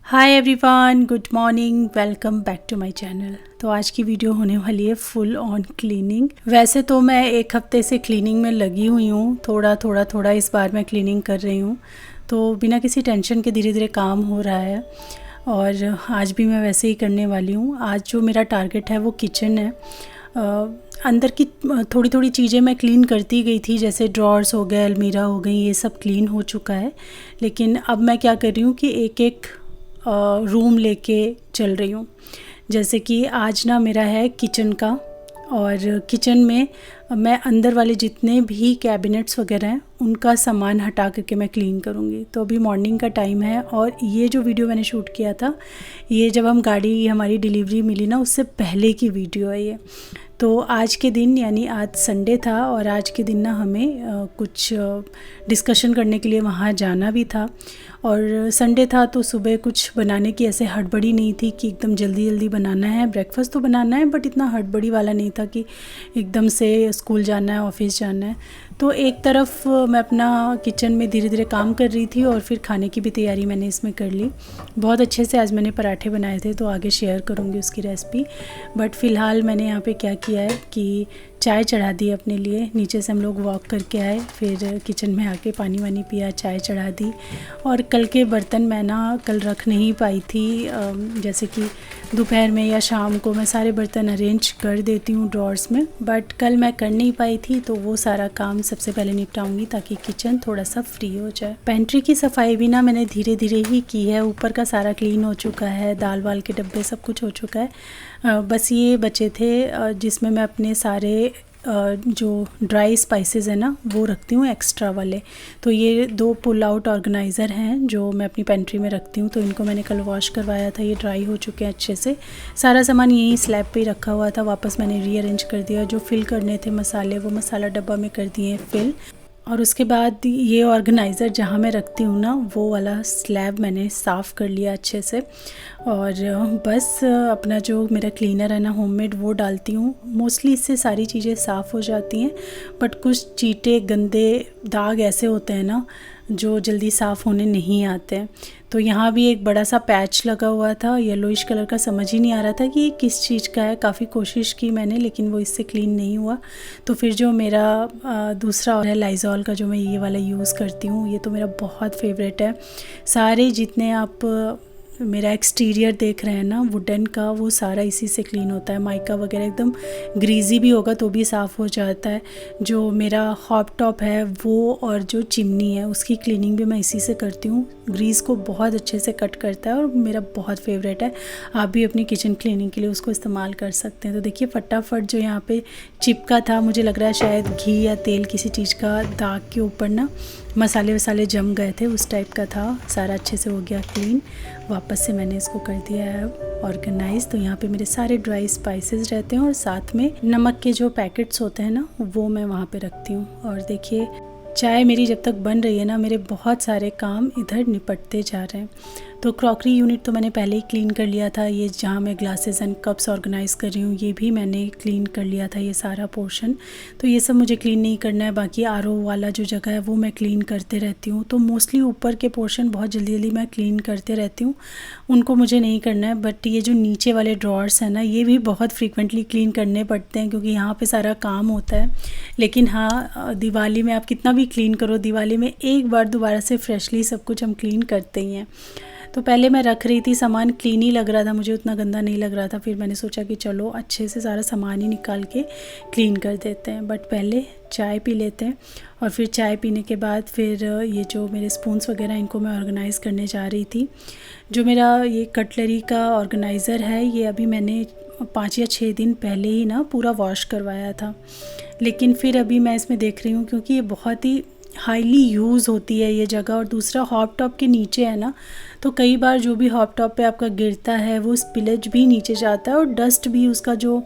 Hi everyone, good morning, welcome back to my channel. तो आज की वीडियो होने वाली है फुल ऑन क्लीनिंग। वैसे तो मैं एक हफ्ते से क्लीनिंग में लगी हुई हूँ, थोड़ा इस बार मैं क्लीनिंग कर रही हूँ। तो बिना किसी टेंशन के धीरे धीरे काम हो रहा है और आज भी मैं वैसे ही करने वाली हूँ। आज जो मेरा टारगेट है वो किचन है। अंदर की थोड़ी थोड़ी चीज़ें मैं क्लीन करती गई थी, जैसे ड्रॉर्स हो गए, अलमीरा हो गई, ये सब क्लीन हो चुका है। लेकिन अब मैं क्या कर रही हूँ कि एक एक रूम लेके चल रही हूँ। जैसे कि आज ना मेरा है किचन का, और किचन में मैं अंदर वाले जितने भी कैबिनेट्स वगैरह हैं उनका सामान हटा करके मैं क्लीन करूँगी। तो अभी मॉर्निंग का टाइम है और ये जो वीडियो मैंने शूट किया था, ये जब हम गाड़ी हमारी डिलीवरी मिली ना, उससे पहले की वीडियो है ये। तो आज के दिन यानी आज संडे था और आज के दिन ना हमें कुछ डिस्कशन करने के लिए वहाँ जाना भी था। और संडे था तो सुबह कुछ बनाने की ऐसे हड़बड़ी नहीं थी कि एकदम जल्दी जल्दी बनाना है। ब्रेकफास्ट तो बनाना है बट इतना हड़बड़ी वाला नहीं था कि एकदम से स्कूल जाना है, ऑफिस जाना है। तो एक तरफ मैं अपना किचन में धीरे धीरे काम कर रही थी और फिर खाने की भी तैयारी मैंने इसमें कर ली। बहुत अच्छे से आज मैंने पराठे बनाए थे, तो आगे शेयर करूँगी उसकी रेसिपी। बट फ़िलहाल मैंने यहाँ पे क्या किया है कि चाय चढ़ा दी अपने लिए। नीचे से हम लोग वॉक करके आए, फिर किचन में आके पानी वानी पिया, चाय चढ़ा दी। और कल के बर्तन मैं ना कल रख नहीं पाई थी, जैसे कि दोपहर में या शाम को मैं सारे बर्तन अरेंज कर देती हूँ ड्रॉर्स में, बट कल मैं कर नहीं पाई थी। तो वो सारा काम सबसे पहले निपटाऊंगी ताकि किचन थोड़ा सा फ्री हो जाए। पेंट्री की सफाई भी ना मैंने धीरे धीरे ही की है। ऊपर का सारा क्लीन हो चुका है, दाल वाल के डब्बे सब कुछ हो चुका है। बस ये बचे थे जिसमें मैं अपने सारे जो ड्राई स्पाइसेस है ना वो रखती हूँ एक्स्ट्रा वाले। तो ये 2 पुल आउट ऑर्गेनाइज़र हैं जो मैं अपनी पेंट्री में रखती हूँ। तो इनको मैंने कल वॉश करवाया था, ये ड्राई हो चुके हैं अच्छे से। सारा सामान यहीं स्लैब पे ही रखा हुआ था, वापस मैंने रीअरेंज कर दिया। जो फिल करने थे मसाले वो मसाला डब्बा में कर दिए फिल। और उसके बाद ये ऑर्गेनाइज़र जहाँ मैं रखती हूँ ना, वो वाला स्लैब मैंने साफ़ कर लिया अच्छे से। और बस अपना जो मेरा क्लीनर है ना होममेड, वो डालती हूँ। मोस्टली इससे सारी चीज़ें साफ़ हो जाती हैं, बट कुछ चीटे गंदे दाग ऐसे होते हैं ना जो जल्दी साफ़ होने नहीं आते हैं। तो यहाँ भी एक बड़ा सा पैच लगा हुआ था येलोइश कलर का, समझ ही नहीं आ रहा था कि ये किस चीज़ का है। काफ़ी कोशिश की मैंने लेकिन वो इससे क्लीन नहीं हुआ। तो फिर जो मेरा दूसरा है लाइज़ॉल का, जो मैं ये वाला यूज़ करती हूँ, ये तो मेरा बहुत फेवरेट है। सारे जितने आप मेरा एक्सटीरियर देख रहे हैं ना वुडन का, वो सारा इसी से क्लीन होता है। माइका वगैरह एकदम ग्रीजी भी होगा तो भी साफ़ हो जाता है। जो मेरा हॉब टॉप है वो और जो चिमनी है उसकी क्लीनिंग भी मैं इसी से करती हूँ। ग्रीस को बहुत अच्छे से कट करता है और मेरा बहुत फेवरेट है। आप भी अपनी किचन क्लीनिंग के लिए उसको इस्तेमाल कर सकते हैं। तो देखिए फटाफट जो यहाँ पे चिपका था, मुझे लग रहा है शायद घी या तेल किसी चीज़ का दाग के ऊपर ना मसाले वसाले जम गए थे, उस टाइप का था। सारा अच्छे से हो गया क्लीन। वापस से मैंने इसको कर दिया है ऑर्गेनाइज। तो यहाँ पे मेरे सारे ड्राई स्पाइसेस रहते हैं और साथ में नमक के जो पैकेट्स होते हैं ना वो मैं वहाँ पे रखती हूँ। और देखिए चाय मेरी जब तक बन रही है ना, मेरे बहुत सारे काम इधर निपटते जा रहे हैं। तो क्रॉकरी यूनिट तो मैंने पहले ही क्लीन कर लिया था। ये जहाँ मैं ग्लासेस एंड कप्स ऑर्गेनाइज़ कर रही हूँ ये भी मैंने क्लीन कर लिया था, ये सारा पोर्शन। तो ये सब मुझे क्लीन नहीं करना है। बाकी आरओ वाला जो जगह है वो मैं क्लीन करते रहती हूँ। तो मोस्टली ऊपर के पोर्शन बहुत जल्दी जल्दी मैं क्लीन करते रहती हूँ, उनको मुझे नहीं करना है। बट ये जो नीचे वाले ड्रॉर्स हैं ना, ये भी बहुत फ्रीक्वेंटली क्लीन करने पड़ते हैं क्योंकि यहाँ पे सारा काम होता है। लेकिन हाँ, दिवाली में आप कितना भी क्लीन करो, दिवाली में एक बार दोबारा से फ्रेशली सब कुछ हम क्लीन करते ही हैं। तो पहले मैं रख रही थी सामान, क्लीन ही लग रहा था मुझे, उतना गंदा नहीं लग रहा था। फिर मैंने सोचा कि चलो अच्छे से सारा सामान ही निकाल के क्लीन कर देते हैं। बट पहले चाय पी लेते हैं और फिर चाय पीने के बाद फिर ये जो मेरे स्पून्स वगैरह इनको मैं ऑर्गेनाइज़ करने जा रही थी। जो मेरा ये कटलरी का ऑर्गेनाइज़र है, ये अभी मैंने 5 या 6 दिन पहले ही ना पूरा वॉश करवाया था। लेकिन फिर अभी मैं इसमें देख रही हूँ क्योंकि ये बहुत ही हाईली यूज़ होती है ये जगह, और दूसरा हॉब टॉप के नीचे है ना, तो कई बार जो भी हॉब टॉप पे आपका गिरता है वो स्पिलेज भी नीचे जाता है और डस्ट भी उसका जो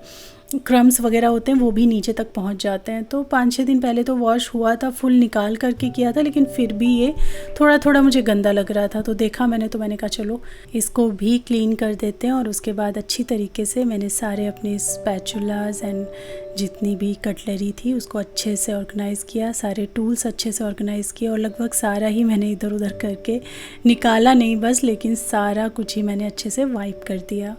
क्रम्स वगैरह होते हैं वो भी नीचे तक पहुंच जाते हैं। तो 5-6 दिन पहले तो वॉश हुआ था, फुल निकाल करके किया था, लेकिन फिर भी ये थोड़ा थोड़ा मुझे गंदा लग रहा था। तो देखा मैंने, तो मैंने कहा चलो इसको भी क्लीन कर देते हैं। और उसके बाद अच्छी तरीके से मैंने सारे अपने स्पैचुलास एंड जितनी भी कटलरी थी उसको अच्छे से ऑर्गेनाइज़ किया, सारे टूल्स अच्छे से ऑर्गेनाइज़ किया। और लगभग सारा ही मैंने इधर उधर करके निकाला नहीं बस, लेकिन सारा कुछ ही मैंने अच्छे से वाइप कर दिया।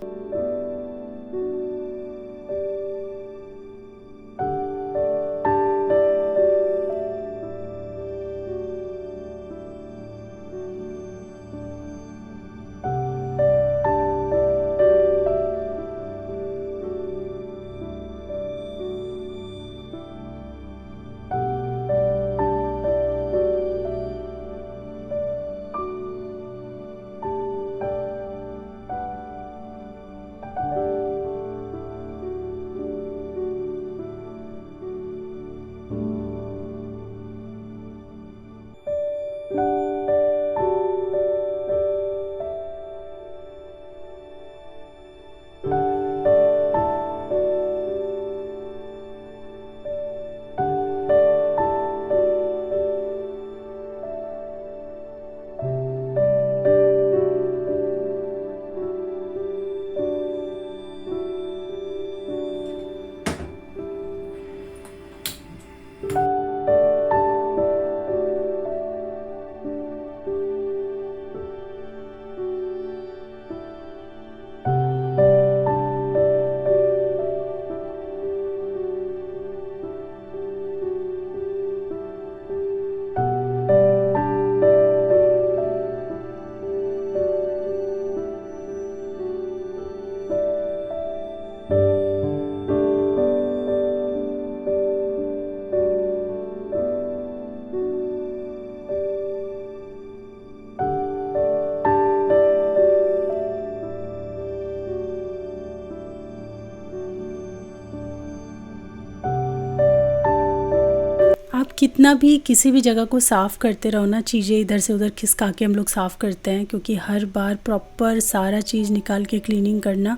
आप कितना भी किसी भी जगह को साफ़ करते रहो ना, चीज़ें इधर से उधर खिसका के हम लोग साफ़ करते हैं, क्योंकि हर बार प्रॉपर सारा चीज़ निकाल के क्लीनिंग करना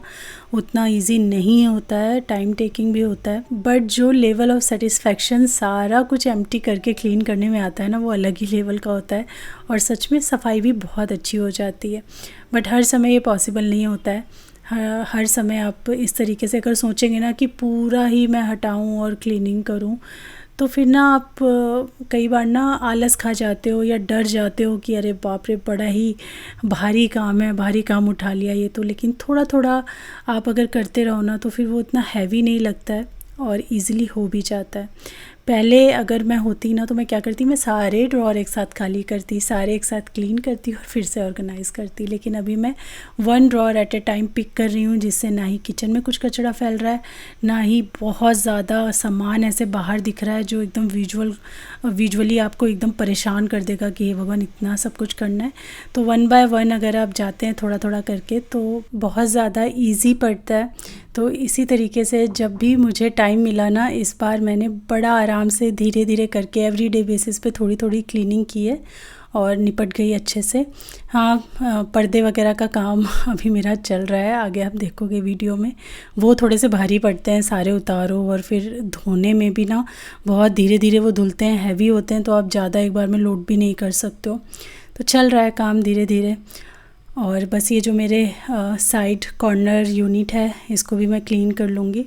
उतना इजी नहीं होता है, टाइम टेकिंग भी होता है। बट जो लेवल ऑफ सेटिस्फेक्शन सारा कुछ एम्प्टी करके क्लीन करने में आता है ना, वो अलग ही लेवल का होता है। और सच में सफाई भी बहुत अच्छी हो जाती है। बट हर समय ये पॉसिबल नहीं होता है। हर समय आप इस तरीके से अगर सोचेंगे ना कि पूरा ही मैं हटाऊं और क्लीनिंग करूं, तो फिर ना आप कई बार ना आलस खा जाते हो या डर जाते हो कि अरे बाप रे, बड़ा ही भारी काम है, भारी काम उठा लिया ये तो। लेकिन थोड़ा थोड़ा आप अगर करते रहो ना, तो फिर वो इतना हैवी नहीं लगता है और इजीली हो भी जाता है। पहले अगर मैं होती ना, तो मैं क्या करती, मैं सारे ड्रॉर एक साथ खाली करती, सारे एक साथ क्लीन करती और फिर से ऑर्गेनाइज़ करती। लेकिन अभी मैं 1 drawer at a time pick कर रही हूँ, जिससे ना ही किचन में कुछ कचरा फैल रहा है, ना ही बहुत ज़्यादा सामान ऐसे बाहर दिख रहा है जो एकदम विजुअली आपको एकदम परेशान कर देगा कि हे भगवान इतना सब कुछ करना है। तो 1 बाय 1 अगर आप जाते हैं थोड़ा थोड़ा करके, तो बहुत ज़्यादा ईजी पड़ता है। तो इसी तरीके से जब भी मुझे टाइम मिला ना, इस बार मैंने बड़ा आराम से धीरे धीरे करके एवरीडे बेसिस पे थोड़ी थोड़ी क्लीनिंग की है और निपट गई अच्छे से। हाँ, पर्दे वगैरह का काम अभी मेरा चल रहा है, आगे आप देखोगे वीडियो में। वो थोड़े से भारी पड़ते हैं, सारे उतारो और फिर धोने में भी ना बहुत धीरे धीरे वो धुलते हैं, हैवी होते हैं, तो आप ज़्यादा एक बार में लोड भी नहीं कर सकते हो। तो चल रहा है काम धीरे धीरे। और बस ये जो मेरे साइड कॉर्नर यूनिट है, इसको भी मैं क्लीन कर लूँगी।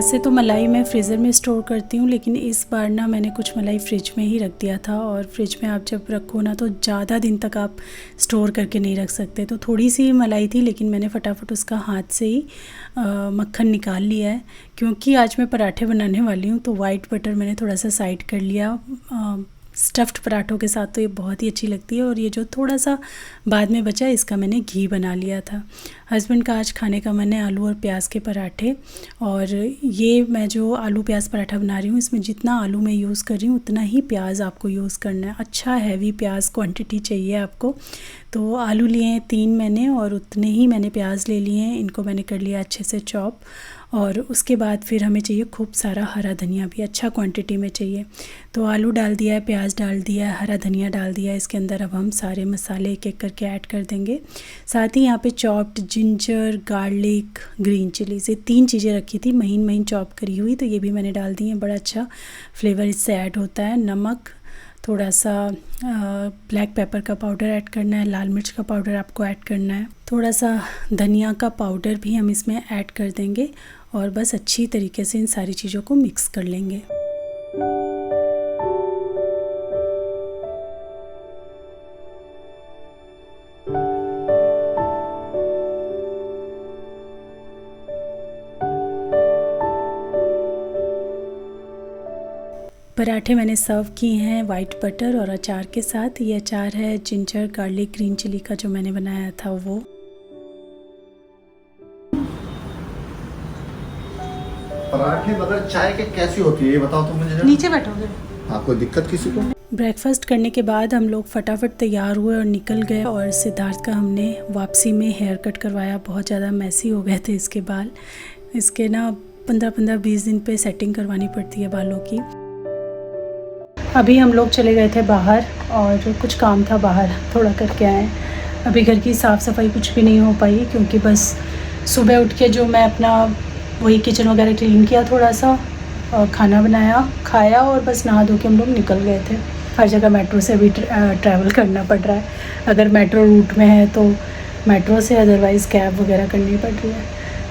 वैसे तो मलाई मैं फ्रीज़र में स्टोर करती हूँ, लेकिन इस बार ना मैंने कुछ मलाई फ्रिज में ही रख दिया था। और फ्रिज में आप जब रखो ना तो ज़्यादा दिन तक आप स्टोर करके नहीं रख सकते। तो थोड़ी सी मलाई थी, लेकिन मैंने फटाफट उसका हाथ से ही मक्खन निकाल लिया है। क्योंकि आज मैं पराठे बनाने वाली हूँ तो वाइट बटर मैंने थोड़ा सा साइड कर लिया। स्टफ़्ड पराठों के साथ तो ये बहुत ही अच्छी लगती है। और ये जो थोड़ा सा बाद में बचा इसका मैंने घी बना लिया था। हस्बैंड का आज खाने का मन है आलू और प्याज के पराठे। और ये मैं जो आलू प्याज पराठा बना रही हूँ, इसमें जितना आलू मैं यूज़ कर रही हूँ उतना ही प्याज आपको यूज़ करना है। अच्छा हैवी प्याज क्वांटिटी चाहिए आपको। तो आलू लिए हैं 3 मैंने, और उतने ही मैंने प्याज ले लिए हैं। इनको मैंने कर लिया अच्छे से चॉप। और उसके बाद फिर हमें चाहिए खूब सारा हरा धनिया, भी अच्छा क्वांटिटी में चाहिए। तो आलू डाल दिया है, प्याज डाल दिया है, हरा धनिया डाल दिया है। इसके अंदर अब हम सारे मसाले एक एक करके ऐड कर देंगे। साथ ही यहाँ पे chopped ginger, garlic, green chillies, ये 3 चीज़ें रखी थी महीन महीन चॉप करी हुई, तो ये भी मैंने डाल दी हैं। बड़ा अच्छा फ्लेवर इससे ऐड होता है। नमक, थोड़ा सा ब्लैक पेपर का पाउडर ऐड करना है, लाल मिर्च का पाउडर आपको ऐड करना है, थोड़ा सा धनिया का पाउडर भी हम इसमें ऐड कर देंगे। और बस अच्छी तरीके से इन सारी चीज़ों को मिक्स कर लेंगे। पराठे मैंने सर्व किए हैं वाइट बटर और अचार के साथ। ये अचार है जिंजर, गार्लिक, ग्रीन चिली का जो मैंने बनाया था वो। पराठे बगैर चाय के कैसी होती है ये बताओ तुम मुझे। नीचे बैठोगे? हाँ, कोई दिक्कत किसी को? ब्रेकफास्ट करने के बाद हम लोग फटाफट तैयार हुए और निकल गए। और सिद्धार्थ का हमने वापसी में हेयर कट करवाया। बहुत ज़्यादा मैसी हो गए थे इसके बाल। इसके ना 15-20 दिन पे सेटिंग करवानी पड़ती है बालों की। अभी हम लोग चले गए थे बाहर और कुछ काम था बाहर, थोड़ा करके आए। अभी घर की साफ़ सफाई कुछ भी नहीं हो पाई, क्योंकि बस सुबह उठ के जो मैं अपना वही किचन वगैरह क्लीन किया, थोड़ा सा और खाना बनाया, खाया, और बस नहा धो के हम लोग निकल गए थे। हर जगह मेट्रो से भी ट्रैवल करना पड़ रहा है। अगर मेट्रो रूट में है तो मेट्रो से, अदरवाइज़ कैब वगैरह करनी पड़ रही है।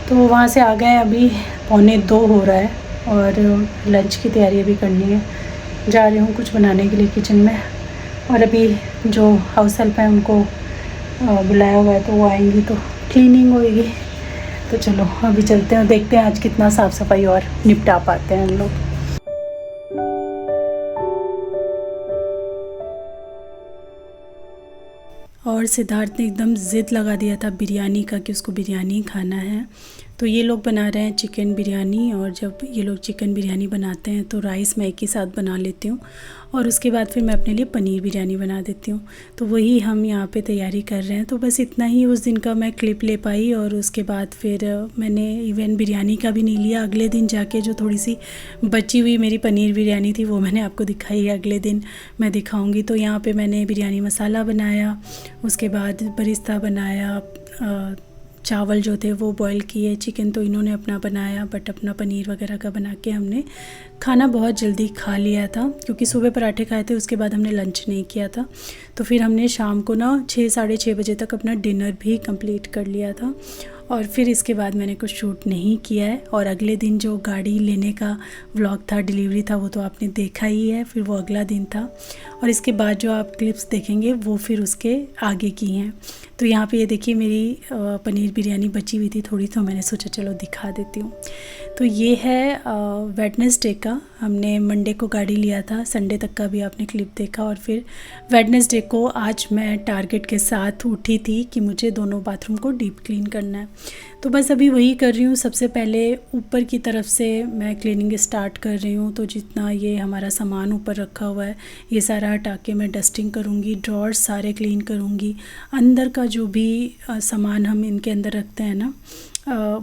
तो वहाँ से आ गए, अभी 1:45 हो रहा है और लंच की तैयारी अभी करनी है। जा रही हूँ कुछ बनाने के लिए किचन में। और अभी जो हाउस हेल्प है उनको बुलाया हुआ है, तो वो आएंगी तो क्लीनिंग होएगी। तो चलो अभी चलते हैं, देखते हैं आज कितना साफ़ सफाई और निपटा पाते हैं हम लोग। और सिद्धार्थ ने एकदम ज़िद लगा दिया था बिरयानी का, कि उसको बिरयानी खाना है। तो ये लोग बना रहे हैं चिकन बिरयानी। और जब ये लोग चिकन बिरयानी बनाते हैं तो राइस मैं एक ही साथ बना लेती हूँ, और उसके बाद फिर मैं अपने लिए पनीर बिरयानी बना देती हूँ। तो वही हम यहाँ पे तैयारी कर रहे हैं। तो बस इतना ही उस दिन का मैं क्लिप ले पाई। और उसके बाद फिर मैंने इवन बिरयानी का भी नहीं लिया। अगले दिन जाके जो थोड़ी सी बची हुई मेरी पनीर बिरयानी थी वो मैंने आपको दिखाई है, अगले दिन मैं दिखाऊँगी। तो यहाँ पर मैंने बिरयानी मसाला बनाया, उसके बाद बरिस्ता बनाया, चावल जो थे वो बॉईल किए, चिकन तो इन्होंने अपना बनाया, बट अपना पनीर वगैरह का बना के हमने खाना बहुत जल्दी खा लिया था, क्योंकि सुबह पराठे खाए थे, उसके बाद हमने लंच नहीं किया था। तो फिर हमने शाम को ना 6-6:30 बजे तक अपना डिनर भी कंप्लीट कर लिया था। और फिर इसके बाद मैंने कुछ शूट नहीं किया है। और अगले दिन जो गाड़ी लेने का व्लॉग था, डिलीवरी था, वो तो आपने देखा ही है। फिर वो अगला दिन था, और इसके बाद जो आप क्लिप्स देखेंगे वो फिर उसके आगे की हैं। तो यहाँ पे ये देखिए मेरी पनीर बिरयानी बची हुई थी थोड़ी, तो मैंने सोचा चलो दिखा देती हूँ। तो ये है वेडनेसडे का। हमने मंडे को गाड़ी लिया था, संडे तक का भी आपने क्लिप देखा। और फिर वेडनेसडे को आज मैं टारगेट के साथ उठी थी कि मुझे दोनों बाथरूम को डीप क्लीन करना है। तो बस अभी वही कर रही हूँ। सबसे पहले ऊपर की तरफ से मैं क्लीनिंग स्टार्ट कर रही हूँ। तो जितना ये हमारा सामान ऊपर रखा हुआ है ये सारा हटा के मैं डस्टिंग करूँगी, ड्रॉर्स सारे क्लीन करूँगी। अंदर का जो भी सामान हम इनके अंदर रखते हैं ना,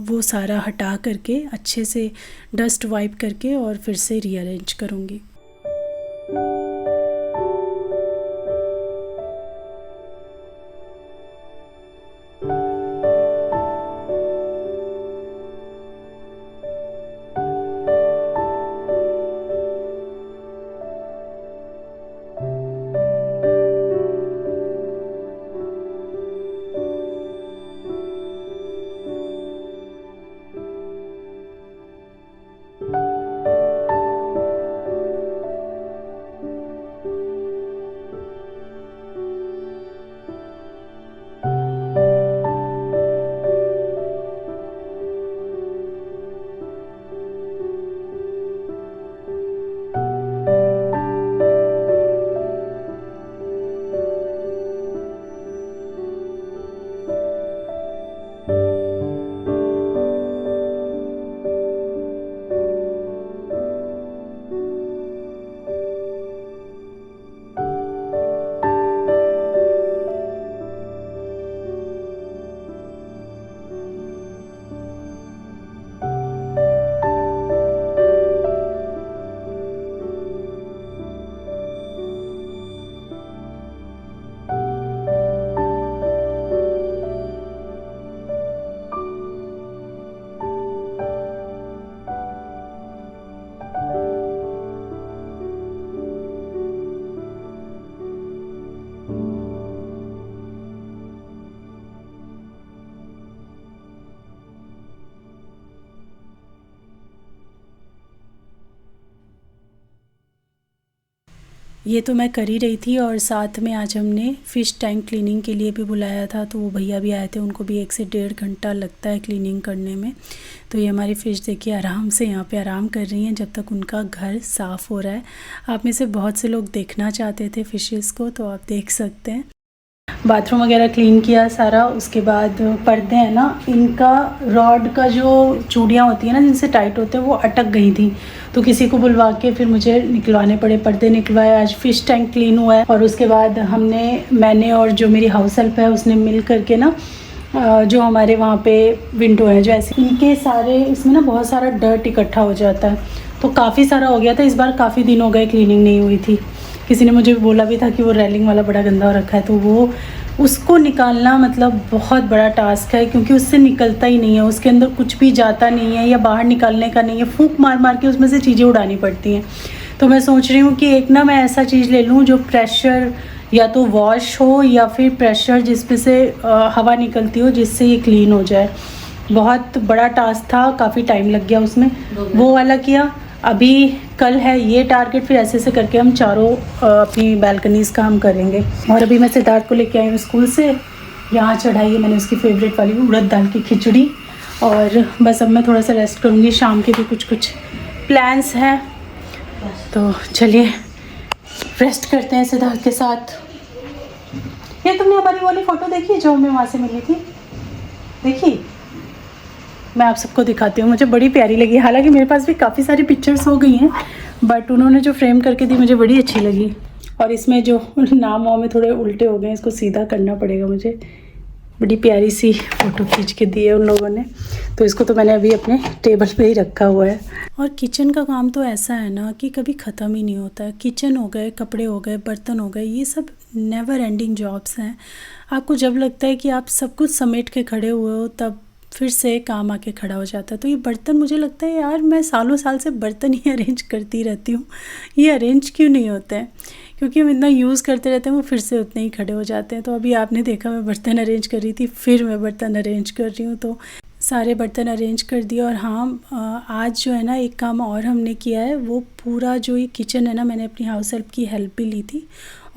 वो सारा हटा करके अच्छे से डस्ट वाइप करके और फिर से रीअरेंज करूँगी। ये तो मैं कर ही रही थी और साथ में आज हमने फ़िश टैंक क्लीनिंग के लिए भी बुलाया था, तो वो भैया भी आए थे, उनको भी 1 से 1.5 घंटा लगता है क्लीनिंग करने में। तो ये हमारी फ़िश देखिए आराम से यहाँ पे आराम कर रही हैं जब तक उनका घर साफ़ हो रहा है। आप में से बहुत से लोग देखना चाहते थे फ़िशेस को, तो आप देख सकते हैं। बाथरूम वगैरह क्लीन किया सारा, उसके बाद पर्दे हैं ना, इनका रॉड का जो चूड़ियाँ होती हैं ना जिनसे टाइट होते हैं वो अटक गई थी, तो किसी को बुलवा के फिर मुझे निकलवाने पड़े, पर्दे निकलवाए। आज फ़िश टैंक क्लीन हुआ है और उसके बाद मैंने और जो मेरी हाउस हेल्प है उसने मिल करके ना जो हमारे वहाँ पे विंडो है जो ऐसे, इनके सारे इसमें ना बहुत सारा डर्ट इकट्ठा हो जाता है, तो काफ़ी सारा हो गया था इस बार। काफ़ी दिन हो गए क्लीनिंग नहीं हुई थी। किसी ने मुझे बोला भी था कि वो रेलिंग वाला बड़ा गंदा हो रखा है, तो वो उसको निकालना मतलब बहुत बड़ा टास्क है, क्योंकि उससे निकलता ही नहीं है, उसके अंदर कुछ भी जाता नहीं है या बाहर निकालने का नहीं है, फूंक मार मार के उसमें से चीज़ें उड़ानी पड़ती हैं। तो मैं सोच रही हूँ कि एक ना मैं ऐसा चीज़ ले लूँ जो प्रेशर या तो वॉश हो या फिर प्रेशर जिसमें से हवा निकलती हो, जिससे ये क्लीन हो जाए। बहुत बड़ा टास्क था, काफ़ी टाइम लग गया उसमें, वो वाला किया। अभी कल है ये टारगेट, फिर ऐसे ऐसे करके हम चारों अपनी बैल्कनीज़ का हम करेंगे। और अभी मैं सिद्धार्थ को लेके आई हूँ स्कूल से, यहाँ चढ़ाई है मैंने उसकी फेवरेट वाली उड़द दाल की खिचड़ी, और बस अब मैं थोड़ा सा रेस्ट करूँगी। शाम के भी कुछ प्लान्स हैं, तो चलिए रेस्ट करते हैं सिद्धार्थ के साथ। ये तुमने हमारी वाली फ़ोटो देखी जो हमें वहाँ से मिली थी? देखी? मैं आप सबको दिखाती हूँ, मुझे बड़ी प्यारी लगी। हालांकि मेरे पास भी काफ़ी सारी पिक्चर्स हो गई हैं, बट उन्होंने जो फ्रेम करके दी मुझे बड़ी अच्छी लगी। और इसमें जो नाम वाम में थोड़े उल्टे हो गए, इसको सीधा करना पड़ेगा मुझे। बड़ी प्यारी सी फ़ोटो खींच के दी है उन लोगों ने, तो इसको तो मैंने अभी अपने टेबल पे ही रखा हुआ है। और किचन का काम तो ऐसा है ना कि कभी ख़त्म ही नहीं होता है। किचन हो गए, कपड़े हो गए, बर्तन हो गए, ये सब नेवर एंडिंग जॉब्स हैं। आपको जब लगता है कि आप सब कुछ समेट के खड़े हुए हो, तब फिर से काम आके खड़ा हो जाता है। तो ये बर्तन, मुझे लगता है यार मैं सालों साल से बर्तन ही अरेंज करती रहती हूँ, ये अरेंज क्यों नहीं होते हैं? क्योंकि हम इतना यूज़ करते रहते हैं, वो फिर से उतने ही खड़े हो जाते हैं। तो अभी आपने देखा मैं बर्तन अरेंज कर रही थी, फिर मैं बर्तन अरेंज कर रही हूँ, तो सारे बर्तन अरेंज कर दिए। और हाँ, आज जो है ना एक काम और हमने किया है, वो पूरा जो ये किचन है ना, मैंने अपनी हाउस हेल्प की हेल्प भी ली थी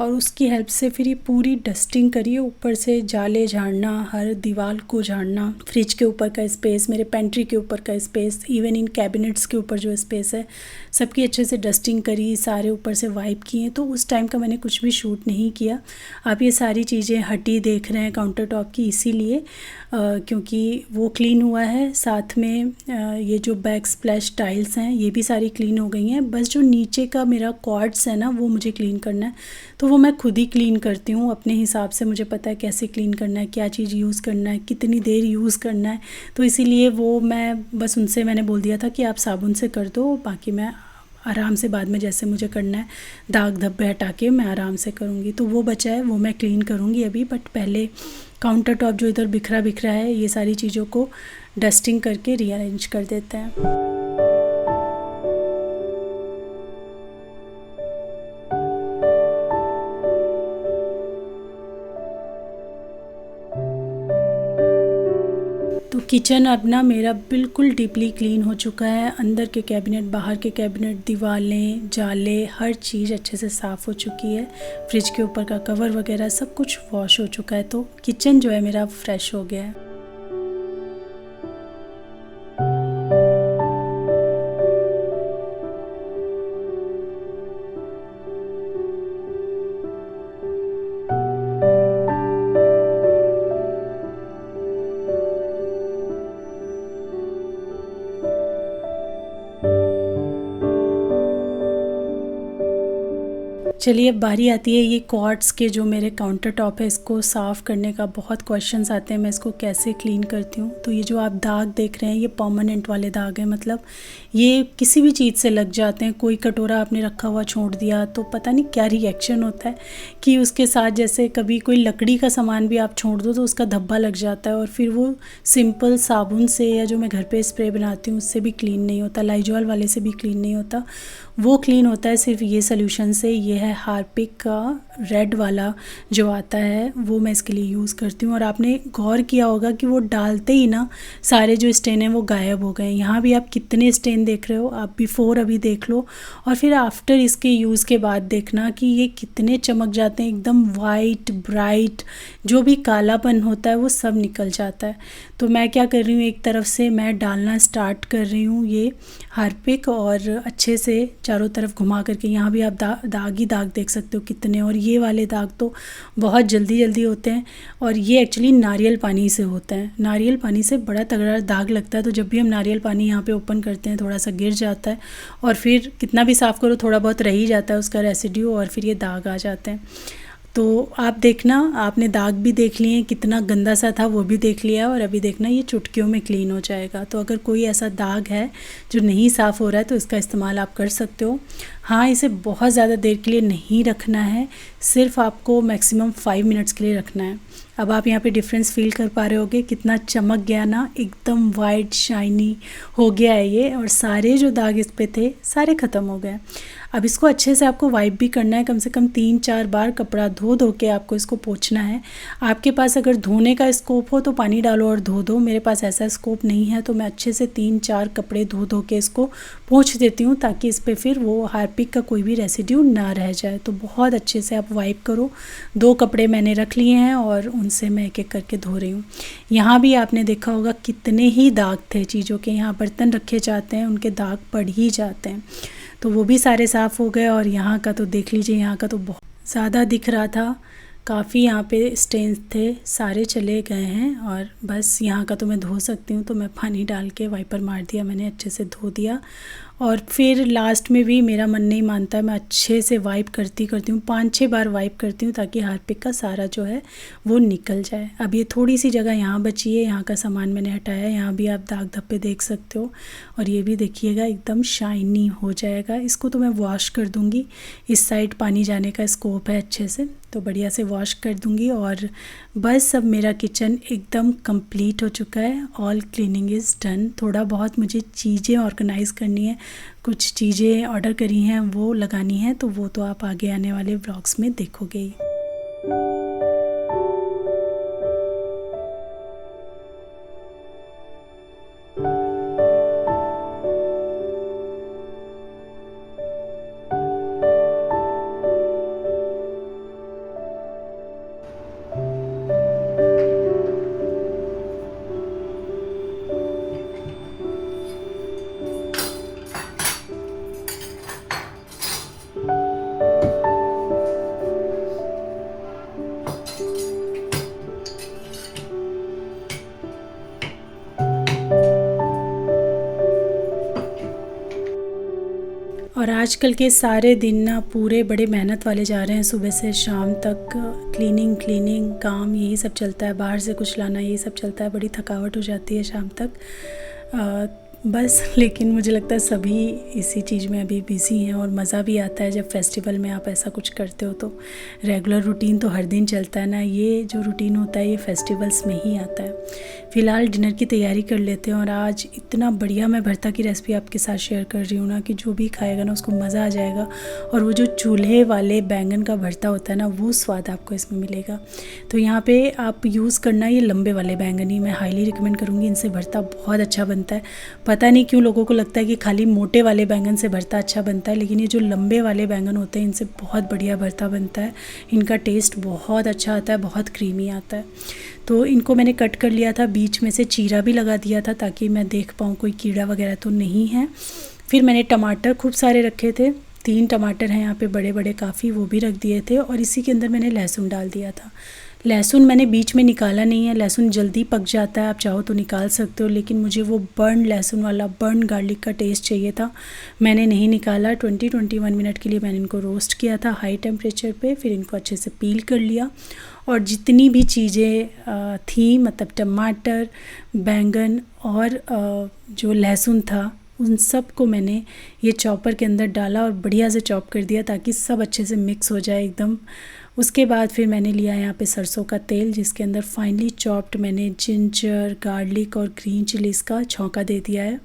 और उसकी हेल्प से फिर ये पूरी डस्टिंग करी, ऊपर से जाले झाड़ना, हर दीवार को झाड़ना, फ्रिज के ऊपर का स्पेस, मेरे पेंट्री के ऊपर का स्पेस, इवन इन कैबिनेट्स के ऊपर जो स्पेस है, सबकी अच्छे से डस्टिंग करी, सारे ऊपर से वाइप किए। तो उस टाइम का मैंने कुछ भी शूट नहीं किया। आप ये सारी चीज़ें हटी देख रहे हैं काउंटर टॉप की, इसीलिए क्योंकि वो क्लीन हुआ है। साथ में ये जो बैक स्प्लैश टाइल्स हैं ये भी सारी क्लीन हो गई हैं। बस जो नीचे का मेरा कॉर्ड्स है ना, वो मुझे क्लीन करना है, तो वो मैं खुद ही क्लीन करती हूँ अपने हिसाब से। मुझे पता है कैसे क्लीन करना है, क्या चीज़ यूज़ करना है, कितनी देर यूज़ करना है, तो इसीलिए वो मैं बस उनसे मैंने बोल दिया था कि आप साबुन से कर दो, बाकी मैं आराम से बाद में जैसे मुझे करना है दाग धब्बे हटा के मैं आराम से करूँगी। तो वो बचा है, वो मैं क्लीन करूँगी अभी, बट पहले काउंटर टॉप जो इधर बिखरा बिखरा है, ये सारी चीज़ों को डस्टिंग करके रीअरेंज कर देते हैं। तो किचन अब ना मेरा बिल्कुल डीपली क्लीन हो चुका है। अंदर के कैबिनेट, बाहर के कैबिनेट, दीवारें, जाले, हर चीज़ अच्छे से साफ़ हो चुकी है। फ्रिज के ऊपर का कवर वगैरह सब कुछ वॉश हो चुका है, तो किचन जो है मेरा फ्रेश हो गया है। चलिए अब बारी आती है ये क्वार्ट्स के जो मेरे काउंटर टॉप है, इसको साफ़ करने का। बहुत क्वेश्चंस आते हैं मैं इसको कैसे क्लीन करती हूँ। तो ये जो आप दाग देख रहे हैं ये परमानेंट वाले दाग हैं, मतलब ये किसी भी चीज़ से लग जाते हैं। कोई कटोरा आपने रखा हुआ छोड़ दिया तो पता नहीं क्या रिएक्शन होता है कि उसके साथ, जैसे कभी कोई लकड़ी का सामान भी आप छोड़ दो तो उसका धब्बा लग जाता है, और फिर वो सिंपल साबुन से या जो मैं घर पे स्प्रे बनाती हूँ उससे भी क्लीन नहीं होता, लाइजॉल वाले से भी क्लीन नहीं होता। वो क्लीन होता है सिर्फ ये सोल्यूशन से, ये है हार्पिक का रेड वाला जो आता है वो मैं इसके लिए यूज़ करती हूँ। और आपने गौर किया होगा कि वो डालते ही ना सारे जो स्टेन हैं वो गायब हो गए। यहाँ भी आप कितने स्टेन देख रहे हो, आप बिफ़ोर अभी देख लो और फिर आफ्टर इसके यूज़ के बाद देखना कि ये कितने चमक जाते हैं, एकदम वाइट ब्राइट। जो भी कालापन होता है वो सब निकल जाता है। तो मैं क्या कर रही हूँ, एक तरफ से मैं डालना स्टार्ट कर रही हूँ ये हार्पिक और अच्छे से चारों तरफ घुमा करके। यहाँ भी आप दाग ही दाग देख सकते हो कितने, और ये वाले दाग तो बहुत जल्दी जल्दी होते हैं। और ये एक्चुअली नारियल पानी से होता है, नारियल पानी से बड़ा तगड़ा दाग लगता है। तो जब भी हम नारियल पानी यहाँ पे ओपन करते हैं थोड़ा सा गिर जाता है और फिर कितना भी साफ़ करो थोड़ा बहुत रह ही जाता है उसका रेसिड्यू और फिर ये दाग आ जाते हैं। तो आप देखना, आपने दाग भी देख लिए, कितना गंदा सा था वो भी देख लिया, और अभी देखना ये चुटकियों में क्लीन हो जाएगा। तो अगर कोई ऐसा दाग है जो नहीं साफ़ हो रहा है तो इसका इस्तेमाल आप कर सकते हो। हाँ, इसे बहुत ज़्यादा देर के लिए नहीं रखना है, सिर्फ आपको मैक्सिमम 5 मिनट्स के लिए रखना है। अब आप यहाँ पे डिफरेंस फील कर पा रहे होगे, कितना चमक गया ना, एकदम वाइट शाइनी हो गया है ये, और सारे जो दाग इस पे थे सारे ख़त्म हो गए। अब इसको अच्छे से आपको वाइप भी करना है, कम से कम 3-4 बार कपड़ा धो के आपको इसको पोंछना है। आपके पास अगर धोने का स्कोप हो तो पानी डालो और धो दो, मेरे पास ऐसा स्कोप नहीं है तो मैं अच्छे से 3-4 कपड़े धो के इसको पोंछ देती हूँ ताकि इस पर फिर वो हार्पिक का कोई भी रेसिड्यू ना रह जाए। तो बहुत अच्छे से आप वाइप करो। 2 कपड़े मैंने रख लिए हैं और उनसे मैं एक एक करके धो रही हूँ। यहाँ भी आपने देखा होगा कितने ही दाग थे चीज़ों के, यहाँ बर्तन रखे जाते हैं उनके दाग पड़ ही जाते हैं। तो वो भी सारे साफ़ हो गए। और यहाँ का तो देख लीजिए, यहाँ का तो बहुत ज़्यादा दिख रहा था, काफ़ी यहाँ पे स्टेन्स थे, सारे चले गए हैं। और बस यहाँ का तो मैं धो सकती हूँ, तो मैं पानी डाल के वाइपर मार दिया, मैंने अच्छे से धो दिया। और फिर लास्ट में भी मेरा मन नहीं मानता है, मैं अच्छे से वाइप करती हूँ, 5-6 बार वाइप करती हूँ ताकि हार्पिक का सारा जो है वो निकल जाए। अब ये थोड़ी सी जगह यहाँ बची है, यहाँ का सामान मैंने हटाया, यहाँ भी आप दाग धब्बे देख सकते हो। और ये भी देखिएगा एकदम शाइनी हो जाएगा। इसको तो मैं वॉश कर दूँगी, इस साइड पानी जाने का स्कोप है अच्छे से, तो बढ़िया से वॉश कर दूँगी। और बस अब मेरा किचन एकदम कंप्लीट हो चुका है, ऑल क्लीनिंग इज़ डन। थोड़ा बहुत मुझे चीज़ें ऑर्गेनाइज़ करनी है, कुछ चीज़ें ऑर्डर करी हैं वो लगानी है, तो वो तो आप आगे आने वाले व्लॉग्स में देखोगे ही। और आजकल के सारे दिन ना पूरे बड़े मेहनत वाले जा रहे हैं, सुबह से शाम तक क्लीनिंग काम यही सब चलता है, बाहर से कुछ लाना यही सब चलता है, बड़ी थकावट हो जाती है शाम तक बस। लेकिन मुझे लगता है सभी इसी चीज़ में अभी बिज़ी हैं और मज़ा भी आता है जब फेस्टिवल में आप ऐसा कुछ करते हो। तो रेगुलर रूटीन तो हर दिन चलता है ना, ये जो रूटीन होता है ये फेस्टिवल्स में ही आता है। फ़िलहाल डिनर की तैयारी कर लेते हैं। और आज इतना बढ़िया मैं भरता की रेसिपी आपके साथ शेयर कर रही हूँ ना कि जो भी खाएगा ना उसको मज़ा आ जाएगा। और वो जो चूल्हे वाले बैंगन का भरता होता है ना, वो स्वाद आपको इसमें मिलेगा। तो यहाँ पे आप यूज़ करना ये लंबे वाले बैंगन ही मैं हाईली रिकमेंड करूँगी, इनसे भरता बहुत अच्छा बनता है। पता नहीं क्यों लोगों को लगता है कि खाली मोटे वाले बैंगन से भरता अच्छा बनता है, लेकिन ये जो लंबे वाले बैंगन होते हैं इनसे बहुत बढ़िया भरता बनता है। इनका टेस्ट बहुत अच्छा आता है, बहुत क्रीमी आता है। तो इनको मैंने कट कर लिया था, बीच में से चीरा भी लगा दिया था ताकि मैं देख पाऊँ कोई कीड़ा वगैरह तो नहीं है। फिर मैंने टमाटर खूब सारे रखे थे, 3 टमाटर हैं यहाँ पे बड़े बड़े काफ़ी, वो भी रख दिए थे। और इसी के अंदर मैंने लहसुन डाल दिया था। लहसुन मैंने बीच में निकाला नहीं है, लहसुन जल्दी पक जाता है, आप चाहो तो निकाल सकते हो, लेकिन मुझे वो बर्न लहसुन वाला बर्न गार्लिक का टेस्ट चाहिए था, मैंने नहीं निकाला। 20-21 मिनट के लिए मैंने इनको रोस्ट किया था हाई टेम्परेचर पे, फिर इनको अच्छे से पील कर लिया। और जितनी भी चीज़ें थी, मतलब टमाटर, बैंगन और जो लहसुन था, उन सब को मैंने ये चॉपर के अंदर डाला और बढ़िया से चॉप कर दिया ताकि सब अच्छे से मिक्स हो जाए एकदम। उसके बाद फिर मैंने लिया यहाँ पे सरसों का तेल, जिसके अंदर फाइनली चॉप्ड मैंने जिंजर, गार्लिक और ग्रीन चिलीज़ का छौंका दे दिया है।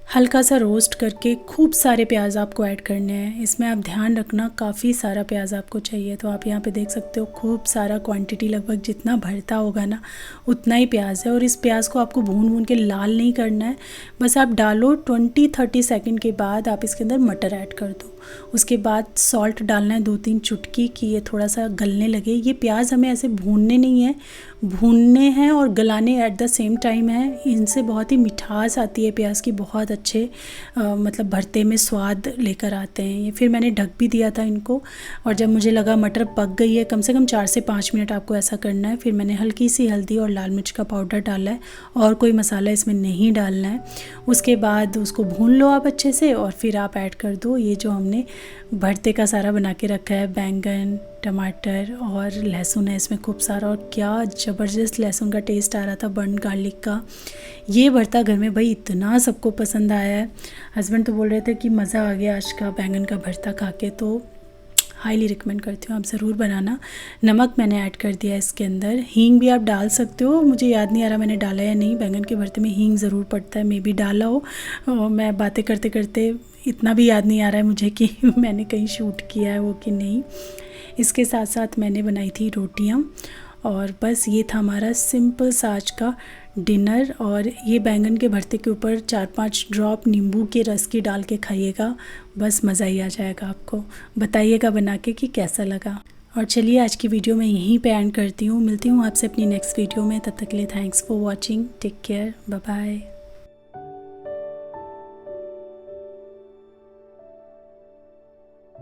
हल्का सा रोस्ट करके खूब सारे प्याज आपको ऐड करने हैं। इसमें आप ध्यान रखना काफ़ी सारा प्याज आपको चाहिए। तो आप यहाँ पे देख सकते हो खूब सारा क्वांटिटी, लगभग जितना भरता होगा ना उतना ही प्याज है। और इस प्याज को आपको भून भून के लाल नहीं करना है, बस आप डालो 20-30 सेकंड के बाद आप इसके अंदर मटर ऐड कर दो। उसके बाद सॉल्ट डालना है 2-3 चुटकी कि ये थोड़ा सा गलने लगे। ये प्याज हमें ऐसे भूनने नहीं है, भूनने हैं और गलाने एट द सेम टाइम है। इनसे बहुत ही मिठास आती है प्याज की, बहुत अच्छे मतलब भरते में स्वाद लेकर आते हैं ये। फिर मैंने ढक भी दिया था इनको, और जब मुझे लगा मटर पक गई है, कम से कम 4 से 5 मिनट आपको ऐसा करना है, फिर मैंने हल्की सी हल्दी और लाल मिर्च का पाउडर डाला है, और कोई मसाला इसमें नहीं डालना है। उसके बाद उसको भून लो आप अच्छे से, और फिर आप ऐड कर दो ये जो हमने भरते का सारा बना के रखा है, बैंगन, टमाटर और लहसुन है इसमें खूब सारा। और क्या ज़बरदस्त लहसुन का टेस्ट आ रहा था, बर्न गार्लिक का। ये भरता घर में भाई इतना सबको पसंद आया है। हस्बैंड तो बोल रहे थे कि मज़ा आ गया आज का बैंगन का भरता खा के। तो हाईली रिकमेंड करती हूँ, आप ज़रूर बनाना। नमक मैंने ऐड कर दिया इसके अंदर। हींग भी आप डाल सकते हो, मुझे याद नहीं आ रहा मैंने डाला या नहीं। बैंगन के भरते में हींग ज़रूर पड़ता है, मे बी डाला हो। मैं बातें करते करते इतना भी याद नहीं आ रहा है मुझे कि मैंने कहीं शूट किया है वो कि नहीं। इसके साथ साथ मैंने बनाई थी रोटियाँ, और बस ये था हमारा सिंपल सा आज का डिनर। और ये बैंगन के भरते के ऊपर 4-5 ड्रॉप नींबू के रस की डाल के खाइएगा, बस मज़ा ही आ जाएगा आपको। बताइएगा बना के कि कैसा लगा। और चलिए आज की वीडियो मैं यहीं पे एंड करती हूँ। मिलती हूँ आपसे अपनी नेक्स्ट वीडियो में। तब तक के लिए thanks for watching. Take care, bye bye.